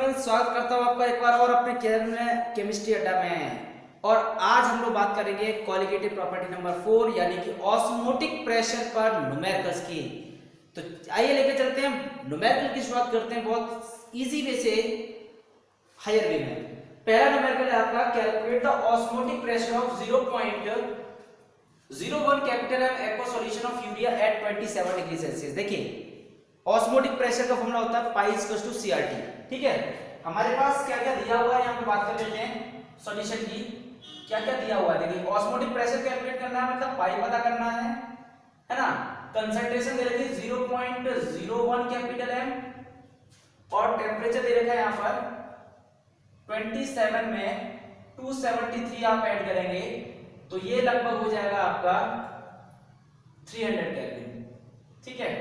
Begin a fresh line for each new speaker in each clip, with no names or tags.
Friends, स्वागत करता हूँ आपका एक बार और अपने कैरियर में केमिस्ट्री अड्डा में। और आज हम लोग बात करेंगे क्वालिटेटिव प्रॉपर्टी नंबर 4 यानी कि ऑस्मोटिक प्रेशर पर न्यूमेरिकल्स की। तो आइए लेके चलते हैं, न्यूमेरिकल की शुरुआत करते हैं बहुत इजी वे से हायर वे में। पहला न्यूमेरिकल है आपका, calculate the osmotic pressure of 0.01 capital M aqua solution of urea at 27 degree Celsius. देखिए ऑस्मोटिक प्रेशर का फॉर्मूला होता है पाई इक्वल्स टू सीआरटी। ठीक है, हमारे पास क्या क्या दिया हुआ है यहाँ पे बात कर लेते हैं सॉल्यूशन की। क्या क्या दिया हुआ है देखिए, ऑस्मोटिक प्रेशर कैलकुलेट करना है, मतलब पाई पता करना है ना। कंसंट्रेशन दे रखी है 0.01 कैपिटल एम और टेम्परेचर दे रखा है यहाँ पर 27 में 273 आप ऐड करेंगे तो ये लगभग हो जाएगा आपका 300 केल्विन। ठीक है,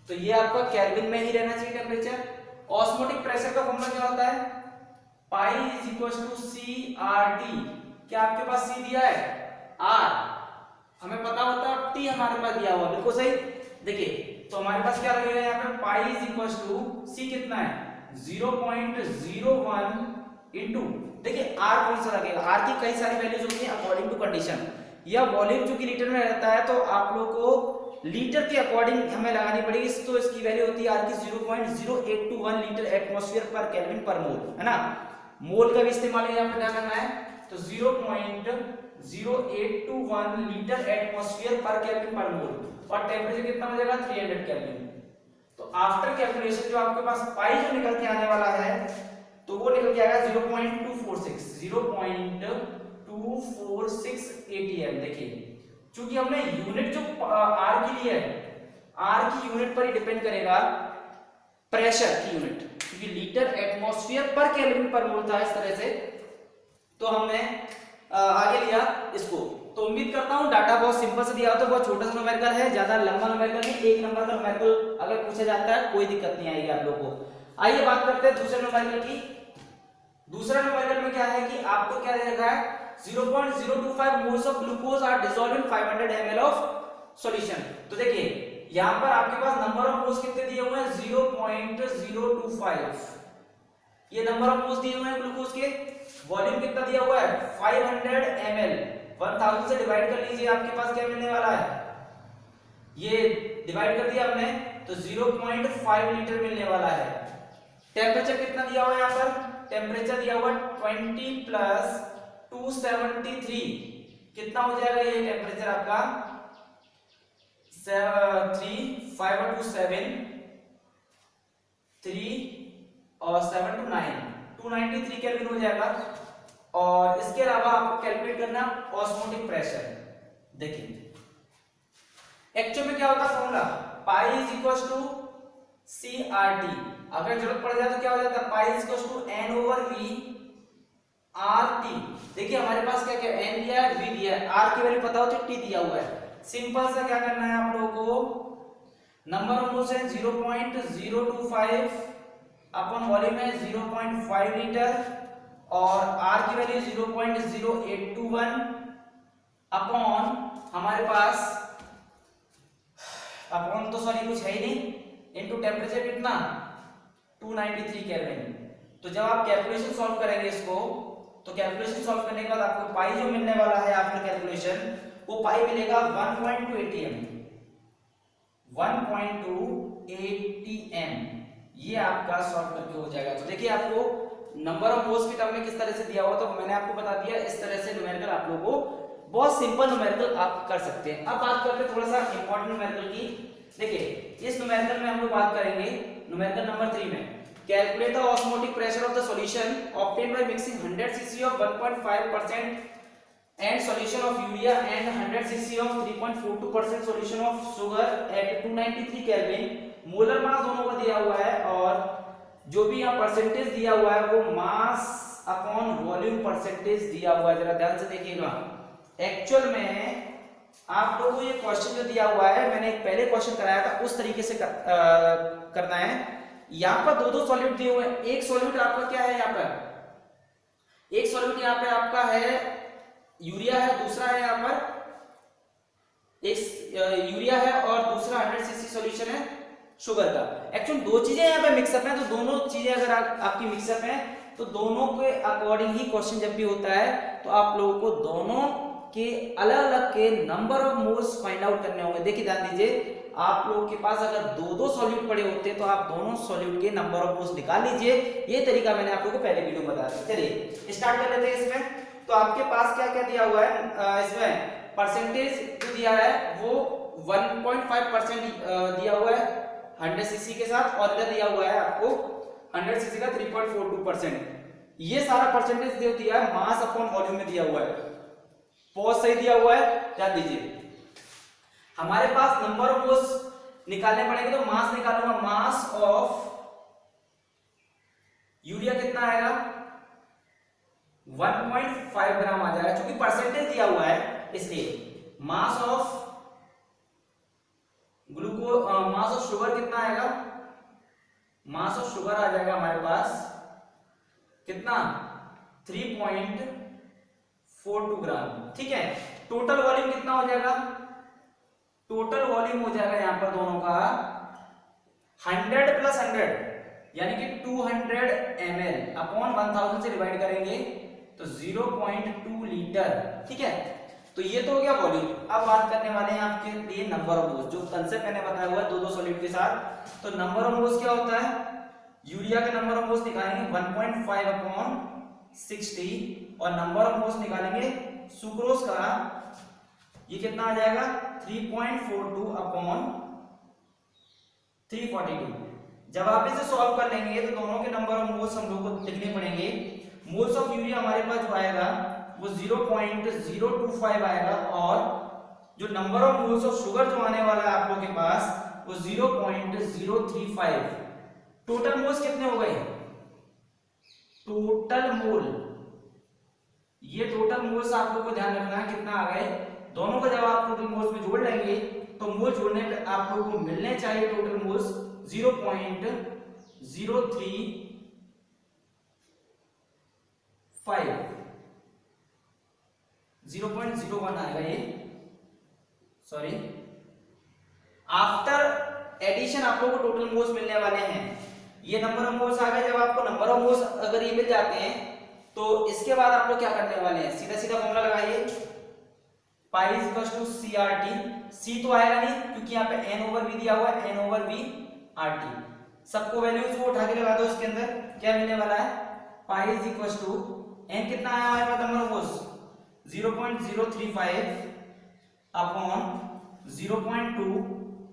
तो ये आपका केल्विन में ही रहना चाहिए टेम्परेचर। ऑस्मोटिक प्रेशर का फॉर्मूला क्या होता है, pi is equal to C R T. क्या आपके पास सी दिया है, आर हमें पता होता है, टी हमारे पास दिया हुआ, बिल्कुल सही। देखिए तो हमारे पास क्या लगेगा यहाँ पे, पाई इज इक्वल टू सी कितना है 0.01 इंटू, देखिए आर कौन सा लगेगा, आर की कई सारी वैल्यूज होती हैं अकॉर्डिंग टू कंडीशन। यह वॉल्यूम चूंकि लीटर में रहता है तो आप लोग को लीटर के अकॉर्डिंग हमें लगानी पड़ेगी, तो इसकी वैल्यू होती है आर की 0.0821 लीटर एटमॉस्फेयर पर केल्विन पर मोल, है ना। मोल का भी इस्तेमाल यहाँ पे क्या करना है, तो 0.0821 लीटर एटमॉस्फेयर पर केल्विन पर मोल और टेम्परेचर कितना हो जाएगा 300 केल्विन। तो आफ्टर कैलकुलेशन जो आपके पास पाई जो निकल के आने वाला है तो वो निकल के आएगा 0.246 atm। देखिए क्योंकि हमने यूनिट जो आर की ली है, आर की यूनिट पर ही डिपेंड करेगा प्रेशर की यूनिट, क्योंकि लीटर एटमॉस्फेयर पर केल्विन पर मोल था इस तरह से, तो हमने आगे लिया इसको। तो उम्मीद करता हूं डाटा बहुत सिंपल से दिया हो, तो बहुत छोटा सा न्यूमेरिकल है, ज्यादा लंबा न्यूमेरिकल नहीं, एक नंबर का न्यूमेरिकल अगर पूछा जाता है कोई दिक्कत नहीं आएगी आप लोग को। आइए बात करते हैं दूसरे न्यूमेरिकल की। दूसरा न्यूमेरिकल में क्या है कि आपको क्या दे रखा है, 0.025 moles of glucose are dissolved in 500 ml of solution. तो देखिए यहां पर आपके पास नंबर ऑफ मोल्स कितने दिए हुए हैं 0.025, ये नंबर ऑफ मोल्स दिए हुए हैं ग्लूकोज के। वॉल्यूम कितना दिया हुआ है 500 ml, 1000 से डिवाइड कर लीजिए, आपके पास क्या मिलने वाला है, ये डिवाइड कर दिया हमने तो 0.5 लीटर मिलने वाला है। टेम्परेचर कितना दिया हुआ है यहाँ पर, टेम्परेचर दिया हुआ 20 प्लस 273, कितना हो जाएगा ये टेम्परेचर आपका 3 5 और 2 7 3 और 7 2 9 293 केल्विन हो जाएगा। और इसके अलावा आपको कैलकुलेट करना ऑस्मोटिक प्रेशर। देखिए एक्चुअल में क्या होता है formula, pi is equal to C R T, अगर जरूरत पड़ जाए तो क्या हो जाता है pi is equal to N over V R T. देखिए हमारे पास क्या क्या एन दिया है, वी दिया है, आर की वैल्यू पता हो तो टी दिया हुआ है। सिंपल सा क्या करना है आप लोगों को, नंबर ऑफ मोल्स है 0.025 अपन वॉल्यूम है 0.5 लीटर और आर की वैल्यू 0.0821 अपॉन हमारे पास अपॉन तो सॉरी कुछ है ही नहीं, इनटू टेम्परेचर कितना 293 केल्विन। तो जब आप कैलकुलेशन सॉल्व करेंगे इसको, तो कैलकुलेशन सॉल्व करने के बाद आपको पाई जो मिलने वाला है आफ्टर कैलकुलेशन, वो पाई मिलेगा 1.2 atm, 1.2 atm, ये आपका सॉल्व करके हो जाएगा। तो देखिए आपको नंबर ऑफ मोल्स के टर्म में किस तरह से दिया हुआ, तो मैंने आपको बता दिया इस तरह से न्यूमेरिकल आप लोगों को बहुत सिंपल न्यूमेरिकल आप कर सकते हैं। अब बात करते हैं थोड़ा सा इंपॉर्टेंट न्यूमेरिकल की। देखिए इस न्यूमेरिकल में हम लोग बात करेंगे न्यूमेरिकल नंबर 3 में, calculate the osmotic pressure of the solution obtained by mixing 100 cc of 1.5% and solution of urea and 100 cc of 3.42% solution of sugar at 293 kelvin. Molar mass दोनों का दिया हुआ है और जो भी यहाँ परसेंटेज दिया हुआ है वो मास अपॉन वॉल्यूम परसेंटेज दिया हुआ है, जरा ध्यान से देखिएगा। एक्चुअल में आप लोगों को ये क्वेश्चन जो दिया हुआ है, मैंने एक पहले क्वेश्चन कराया था उस तरीके से करना है। यहाँ पर दो सॉल्यूट दिए हुए हैं, एक सॉल्यूट आपका क्या है यहाँ पर, एक सॉल्यूट यहाँ पे आपका है यूरिया है, दूसरा है यहाँ पर एक यूरिया है और दूसरा 100 cc सॉल्यूशन है शुगर का। एक्चुअली दो चीजें यहाँ पे मिक्सअप है, तो दोनों चीजें अगर आपकी मिक्सअप है तो दोनों के अकॉर्डिंग ही क्वेश्चन जब भी होता है तो आप लोगों को दोनों के अलग अलग के number of moles find out करने होंगे। देखिए ध्यान दीजिए, आप लोगों के पास अगर दो दो सॉल्यूट पड़े होते तो आप दोनों सॉल्यूट के नंबर ऑफ मोल्स निकाल लीजिए। ये तरीका मैंने आप लोगों को पहले वीडियो में बताया। चलिए स्टार्ट कर लेते हैं इसमें। तो आपके पास क्या क्या दिया हुआ है, इसमें परसेंटेज जो दिया है वो 1.5% दिया हुआ है 100 सीसी के साथ, और इधर दिया हुआ है आपको 100 सीसी का 3.42%। ये सारा परसेंटेज जो दिया है मास अपॉन वॉल्यूम में दिया हुआ है, बहुत सही दिया हुआ है। ध्यान दीजिए, हमारे पास नंबर ऑफ मोल्स निकालने पड़ेंगे, तो मास निकालूंगा, मास ऑफ यूरिया कितना आएगा 1.5 ग्राम आ जाएगा, क्योंकि परसेंटेज दिया हुआ है इसलिए। Mass of mass of sugar कितना आएगा, मास ऑफ शुगर आ जाएगा हमारे पास कितना 3.42 ग्राम। ठीक है, टोटल वॉल्यूम कितना हो जाएगा, टोटल वॉल्यूम हो जाएगा यहां पर दोनों का 100 प्लस 100 यानी कि 200 ml अपॉन 1000 से डिवाइड करेंगे तो 0.2 लीटर। ठीक है, तो ये तो हो गया वॉल्यूम। अब बात करने वाले हैं आपके लिए नंबर ऑफ मोल्स, जो कंसेप्ट मैंने बताया हुआ है दो दो सॉल्यूट के साथ। तो नंबर ऑफ मोल्स क्या होता है, यूरिया का नंबर ऑफ मोल्स निकालेंगे 1.5 अपॉन 60 और नंबर ऑफ मोल्स निकालेंगे सुक्रोज का, ये कितना आ जाएगा 3.42 अपॉन 342। जब आप इसे सॉल्व कर लेंगे तो दोनों के नंबर ऑफ मोल्स हम लोग को लिखने पड़ेंगे। मोल्स ऑफ यूरिया हमारे पास जो आएगा वो 0.025 आएगा, और जो number of moles of sugar जो आने वाला है आप लोगों के पास वो 0.035। टोटल मोल्स कितने हो गए, टोटल मोल, ये टोटल मोल्स आप लोगों को ध्यान रखना है कितना आ गए। दोनों को जब आप टोटल मोल्स में जोड़ लेंगे तो मोल जोड़ने पे आप लोगों को मिलने चाहिए टोटल मोल्स 0.01 आएगा ये, सॉरी। आफ्टर एडिशन आप लोगों को टोटल मोल्स मिलने वाले हैं। ये नंबर ऑफ मोल्स आ गए। जब आपको नंबर ऑफ मोल्स अगर ये मिल जाते हैं तो इसके बाद आप लोग क्या करने वाले हैं, सीधा सीधा फॉर्मूला लगाइए, pi is equal to CRT। C तो आएगा नहीं क्योंकि यहाँ पे N/V दिया हुआ है, N/V RT। सबको वैल्यूज को उठा के लगा दो इसके अंदर, क्या मिलने वाला है, pi is equal to N कितना आया हमारे पास number of moles 0.035 upon 0.2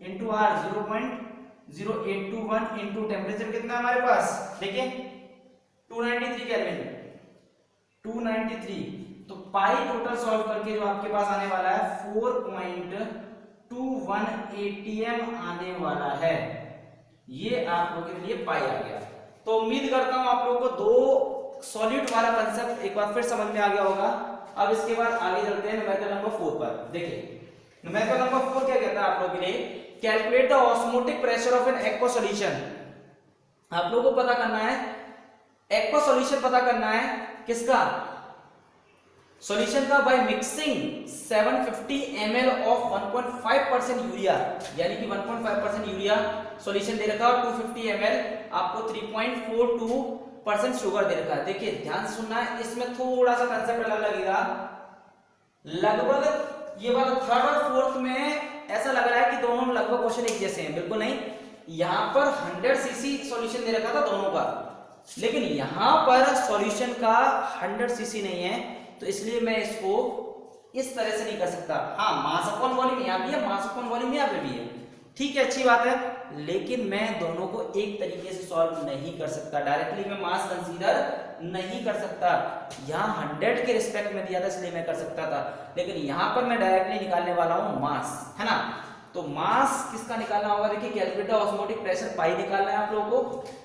into R 0.0821 into temperature कितना है हमारे पास, देखिए 293 केल्विन 293। तो पाई टोटल सॉल्व करके जो आपके पास आने वाला है 4.21 ATM आने वाला है। ये आप लोगों के लिए पाई आ गया। तो उम्मीद करता हूं आप लोगों को दो सॉल्यूट वाला कंसेप्ट एक बार फिर समझ में आ गया होगा। अब इसके बाद आगे चलते हैं न्यूमेरिकल नंबर 4 पर। देखिए न्यूमेरिकल नंबर 4 क्या कहता है आप लोगों के लिए, calculate the osmotic pressure of an aqua solution. आप लोगों को पता करना है एक्वा सॉल्यूशन, पता करना है किसका, सॉल्यूशन का by mixing 750 ml of 1.5% urea, यानी कि 1.5% यूरिया सॉल्यूशन दे रखा है, 250 ml आपको 3.42% शुगर दे रखा है। देखिए ध्यान से सुनना है, इसमें थोड़ा सा कंसेप्ट अलग लगेगा। लगभग ये वाला थर्ड और फोर्थ में ऐसा लग रहा है कि दोनों लगभग क्वेश्चन एक जैसे हैं, बिल्कुल नहीं। यहां पर 100 सीसी सॉल्यूशन दे रखा था दोनों का, लेकिन यहां पर सॉल्यूशन का 100 सीसी नहीं है, तो इसलिए मैं इसको इस तरह से नहीं कर सकता। हाँ, मास अपॉन वॉल्यूम यहां भी है, मास अपॉन वॉल्यूम यहां पे भी है, ठीक है, अच्छी बात है, लेकिन मैं दोनों को एक तरीके से सॉल्व नहीं कर सकता। डायरेक्टली मैं मास कंसीडर नहीं कर सकता। यहाँ 100 के रिस्पेक्ट में दिया था इसलिए मैं कर सकता था, लेकिन यहाँ पर मैं डायरेक्टली निकालने वाला हूँ मास, है ना। तो मास किसका निकालना होगा, देखिए कैलकुलेट ऑस्मोटिक प्रेशर पाई निकालना है आप लोगों को।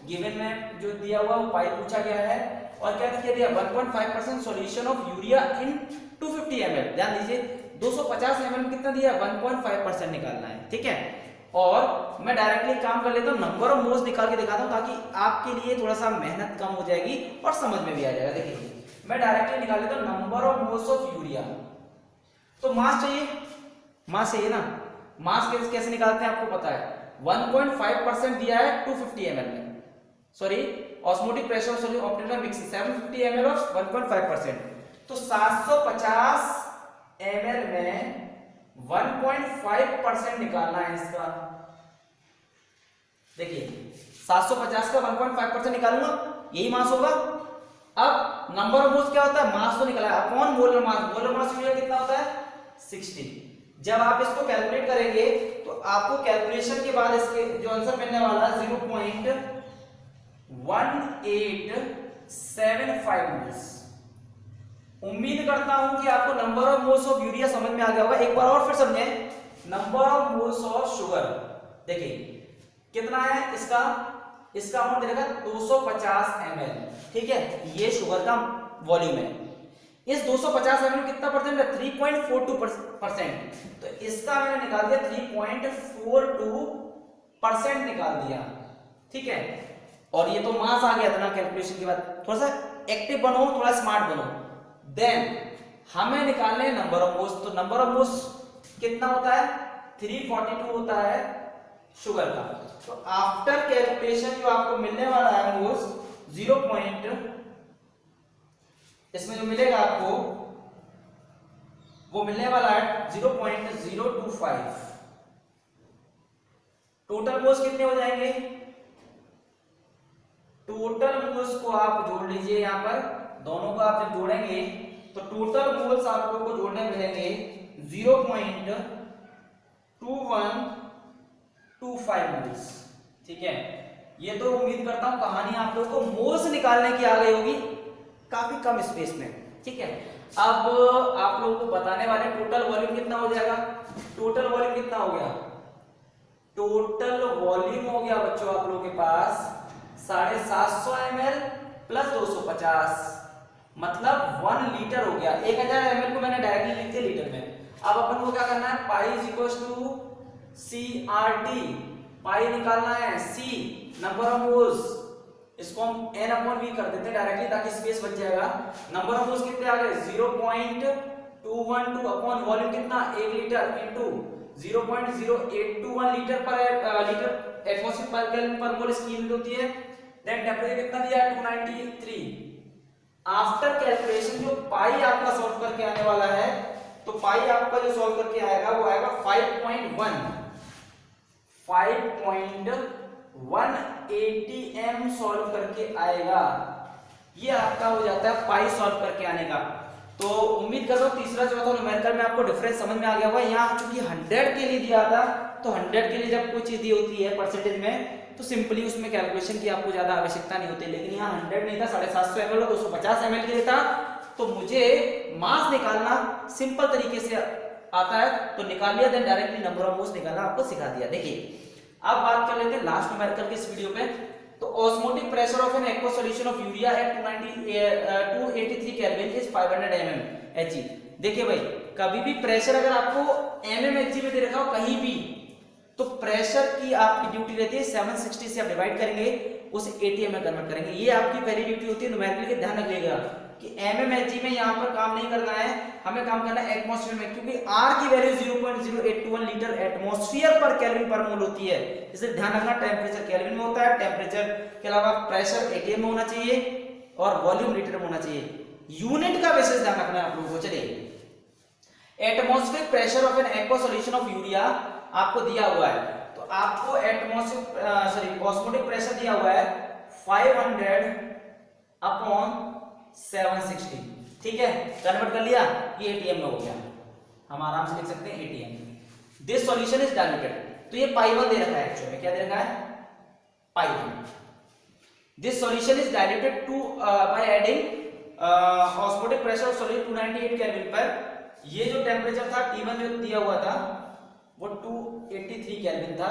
गिवन में जो दिया हुआ वो पाई पूछा गया है, और क्या दिया 1.5% solution of urea in 250 ml। ध्यान दीजिए 250 ml में कितना दिया, 1.5% निकालना है, ठीक है। और मैं डायरेक्टली काम कर लेता हूँ, नंबर ऑफ मोल्स निकाल के दिखाता हूँ ताकि आपके लिए थोड़ा सा मेहनत कम हो जाएगी और समझ में भी आ जाएगा। देखिए मैं डायरेक्टली निकाल लेता हूँ number of moles of urea. तो मास चाहिए, मास चाहिए ना, मास कैसे निकालते हैं आपको पता है, 1.5% दिया है 250 ml में, sorry osmotic pressure of solute obtained by mixing 750 ml of 1.5%, तो 750 ml में 1.5% निकालना है इसका। देखिए 750 का 1.5% निकालूंगा, यही मास होगा। अब नंबर ऑफ मोल्स क्या होता है, मास तो निकला है upon molar mass, molar mass कितना होता है 60। जब आप इसको कैलकुलेट करेंगे तो आपको कैलकुलेशन के बाद इसके जो आंसर मिलने वाला है 0.1875 मोल्स। उम्मीद करता हूं कि आपको number of moles of urea समझ में आ गया होगा। एक बार और फिर समझें, number of moles of sugar देखिए कितना है इसका अमाउंट देगा 250 ml, ठीक है, ये शुगर का वॉल्यूम है। इस 250 ml में कितना परसेंट है 3.42%, तो इसका मैंने निकाल दिया 3.42% निकाल दिया, ठीक है। और ये तो मास आ गया था ना कैलकुलेशन के बाद। थोड़ा सा एक्टिव बनो, थोड़ा स्मार्ट बनो। देन हमें निकालने नंबर ऑफ मोल्स, तो नंबर ऑफ मोल्स कितना होता है 342 होता है शुगर का। तो आफ्टर कैलकुलेशन जो आपको मिलने वाला है मोल्स 0. इसमें जो मिलेगा आपको वो मिलने वाला है 0.025। टोटल मोल्स कितने हो जाएंगे, टोटल मोल्स को आप जोड़ लीजिए, यहां पर दोनों को आप जब जोड़ेंगे तो टोटल मोल्स आप लोगों को जोड़ने मिलेंगे 0.2125 मोल्स, ठीक है। ये तो उम्मीद करता हूं कहानी आप लोगों को मोल्स निकालने की आ गई होगी काफी कम स्पेस में, ठीक है। अब आप लोगों को बताने वाले टोटल वॉल्यूम कितना हो जाएगा। टोटल वॉल्यूम कितना हो गया, टोटल वॉल्यूम हो गया बच्चों आप लोगों के पास 750 ml प्लस 250, मतलब 1 लीटर हो गया। 1000 ml को मैंने डायरेक्टली लिख दिया लीटर में। अब अपन को क्या करना है, pi is equal to CRT, pi निकालना है, C नंबर ऑफ मोल्स, इसको हम n/v कर देते हैं डायरेक्टली ताकि स्पेस बच जाएगा। नंबर ऑफ मोल्स कितने आ गए 0.212 अपॉन वॉल्यूम कितना 1 लीटर इनटू 0.0821 लीटर पर एटमॉस्फेयर पर केल्विन पर मोल इसकी यूनिट होती है। देन टेंपरेचर कितना दिया है 293। आफ्टर कैलकुलेशन जो पाई आपका सॉल्व करके आने वाला है, तो पाई आपका जो सॉल्व करके आएगा वो आएगा 5.180 m सॉल्व करके आएगा। ये आपका हो जाता है पाई सॉल्व करके आने का। तो उम्मीद कर रहा हूं तीसरा चौथा न्यूमेरिकल में आपको डिफरेंस समझ में आ गया होगा। यहाँ चूंकि 100 के लिए दिया था, तो 100 के लिए जब कोई चीज दी होती है परसेंटेज में तो सिंपली उसमें कैलकुलेशन की आपको ज्यादा आवश्यकता नहीं होती, लेकिन यहाँ 100 नहीं था, 750 ml और 250 ml के लिए था, तो मुझे मास निकालना सिंपल तरीके से आता है तो निकाल लिया। Then directly number of moles निकालना आपको सिखा दिया। देखिए अब बात कर लेते हैं लास्ट न्यूमेरिकल के इस वीडियो पे। तो osmotic pressure of an aqua solution of urea at 283 kelvin is 500 mmHg। देखिए भाई कभी भी प्रेशर अगर आपको mmHg में दे रखा हो कहीं भी, तो प्रेशर की आपकी ड्यूटी रहती है 760 से आप डिवाइड करेंगे उसे ATM में कन्वर्ट करेंगे। ये आपकी पहली ड्यूटी होती है न्यूमेरिकल के, ध्यान रखिएगा कि mmHg में यहाँ पर काम नहीं करना है, हमें काम करना है एटमॉस्फेयर में, क्योंकि R की वैल्यू 0.0821 लीटर एटमॉस्फेयर पर केल्विन पर मोल होती है। इसे ध्यान रखना, टेम्परेचर केल्विन में होता है, टेम्परेचर के अलावा प्रेशर ATM में होना चाहिए और वॉल्यूम लीटर में होना चाहिए। यूनिट का विशेष ध्यान रखना है आप लोगों को। चलिए atmospheric pressure of an aqua solution of urea आपको दिया हुआ है, तो आपको एटमॉस्फेरिक ऑस्मोटिक प्रेशर दिया हुआ है 500 अपॉन 760, ठीक है, कन्वर्ट कर लिया, ये ATM में हो गया, हम आराम से लिख सकते हैं ATM। This solution is diluted, तो ये पाई 1 दे रखा है, एक्चुअली में क्या दे रखा है pi 1। This solution is diluted to by adding osmotic pressure of solute 298 kelvin पर। ये जो टेम्परेचर था T1 जो दिया हुआ था वो 283 केल्विन था।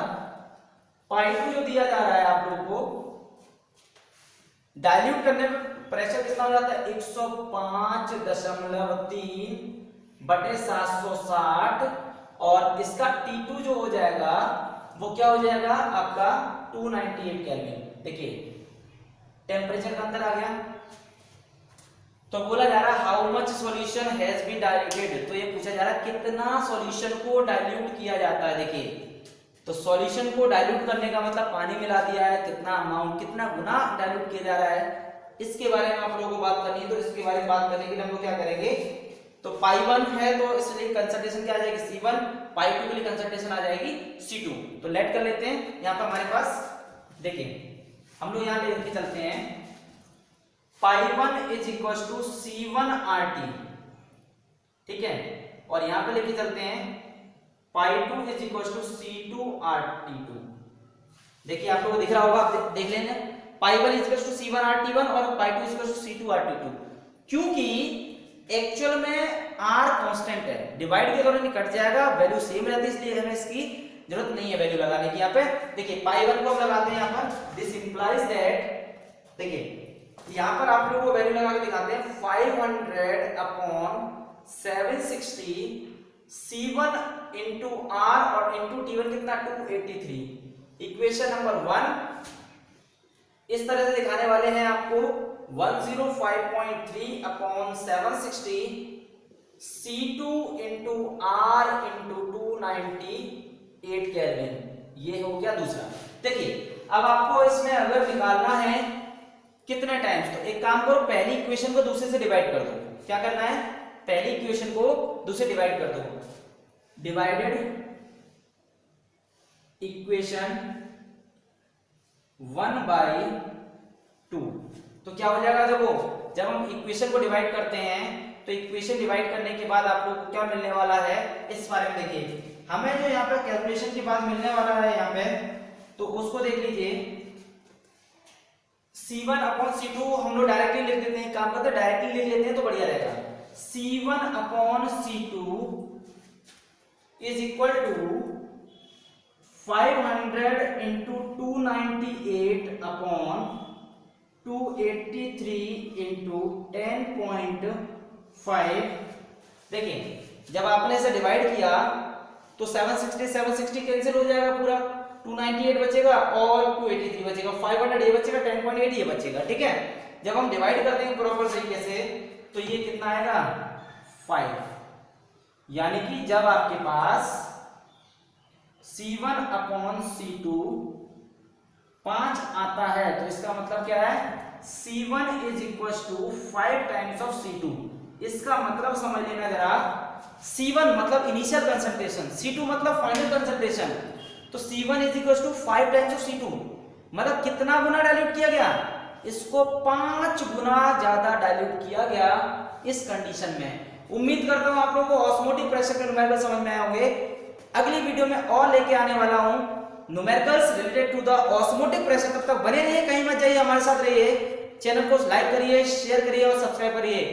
पाई 2 जो दिया जा रहा है आप लोगों को, डाइल्यूट करने में प्रेशर कितना हो जाता है 105.3 बटे 760, और इसका T2 जो हो जाएगा वो क्या हो जाएगा आपका 298 केल्विन। देखिए टेम्परेचर का अंतर आ गया, तो बोला जा रहा है how much solution has been diluted, तो ये पूछा जा रहा है कितना सॉल्यूशन को डाइल्यूट किया जाता है। देखिए तो सॉल्यूशन को डाइल्यूट करने का मतलब पानी मिला दिया है, कितना अमाउंट, कितना गुना डाइल्यूट किया जा रहा है, इसके बारे में आप लोगों को बात करनी है। तो इसके बारे में बात करने के लिए हम लोग क्या करेंगे, तो पाई 1 है तो इसलिए कंसंट्रेशन क्या आ जाएगी C1, पाई 2 के लिए कंसंट्रेशन आ जाएगी C2। तो लेट कर लेते हैं। यहाँ पर हमारे पास देखिए हम लोग यहाँ लेके चलते हैं, pi 1 is equal to C1 RT, ठीक है, और यहाँ पे लेके चलते हैं पाई 2 is equal to C2 RT2। देखिए आप लोगों को दिख रहा होगा, आप देख लेना, पाई 1 is equal to C1 RT1 और पाई 2 is equal to C2 RT2, क्योंकि एक्चुअल में R कांस्टेंट है, डिवाइड के दौरान कट जाएगा, वैल्यू सेम रहती है, इसलिए हमें इसकी जरूरत नहीं है वैल्यू लगाने की। यहाँ पे देखिए पाई 1 को हम लगाते हैं यहाँ पर, दिस इंप्लाइज दैट, देखिए यहाँ पर आप लोगों को वैल्यू लगा के दिखाते हैं 500 अपॉन 760 C1 इंटू R और इंटू T1 कितना 283। इक्वेशन नंबर 1 इस तरह से दिखाने वाले हैं आपको 105.3 upon 760 C2 into R into 298 kelvin, ये हो गया दूसरा। देखिए अब आपको इसमें अगर निकालना है कितने टाइम्स, तो एक काम करो, पहली इक्वेशन को दूसरे से डिवाइड कर दो। क्या करना है, पहली इक्वेशन को दूसरे डिवाइड कर दो, डिवाइडेड इक्वेशन 1/2। तो क्या हो जाएगा, देखो जब हम इक्वेशन को डिवाइड करते हैं तो इक्वेशन डिवाइड करने के बाद आप लोग को क्या मिलने वाला है, इस बारे में देखिए हमें जो यहाँ पे कैलकुलेशन के बाद मिलने वाला है यहाँ पे, तो उसको देख लीजिए। C1 अपॉन C2 हम लोग डायरेक्टली लिख देते हैं, काम करते हैं डायरेक्टली लिख लेते हैं तो बढ़िया रहेगा। C1 upon C2 is equal to 500 into 298 upon 283 into 10.5। देखिए जब आपने इसे डिवाइड किया तो 760 कैंसिल हो जाएगा पूरा, 298 बचेगा और 283 बचेगा, 500 ये बचेगा, 10.8 ये बचेगा, ठीक है। जब हम डिवाइड कर देंगे प्रॉपर तरीके से तो ये कितना आएगा 5, यानी कि जब आपके पास C1 अपॉन C2 5 आता है तो इसका मतलब क्या है, C1 is equal to 5 times of C2। इसका मतलब समझ लेना जरा, C1 मतलब इनिशियल कंसंट्रेशन, C2 मतलब फाइनल कंसंट्रेशन, तो C1 is equal to 5 times of C2, मतलब कितना गुना डाइल्यूट किया गया, इसको 5 गुना ज्यादा डाइल्यूट किया गया इस कंडीशन में। उम्मीद करता हूं आप लोगों को ऑस्मोटिक प्रेशर के न्यूमेरिकल समझ में आए होंगे। अगली वीडियो में और लेके आने वाला हूं numericals related to the osmotic pressure. तब तक बने रहिए, कहीं मत जाइए, हमारे साथ रहिए। चैनल को लाइक करिए, शेयर करिए और सब्सक्राइब करिए।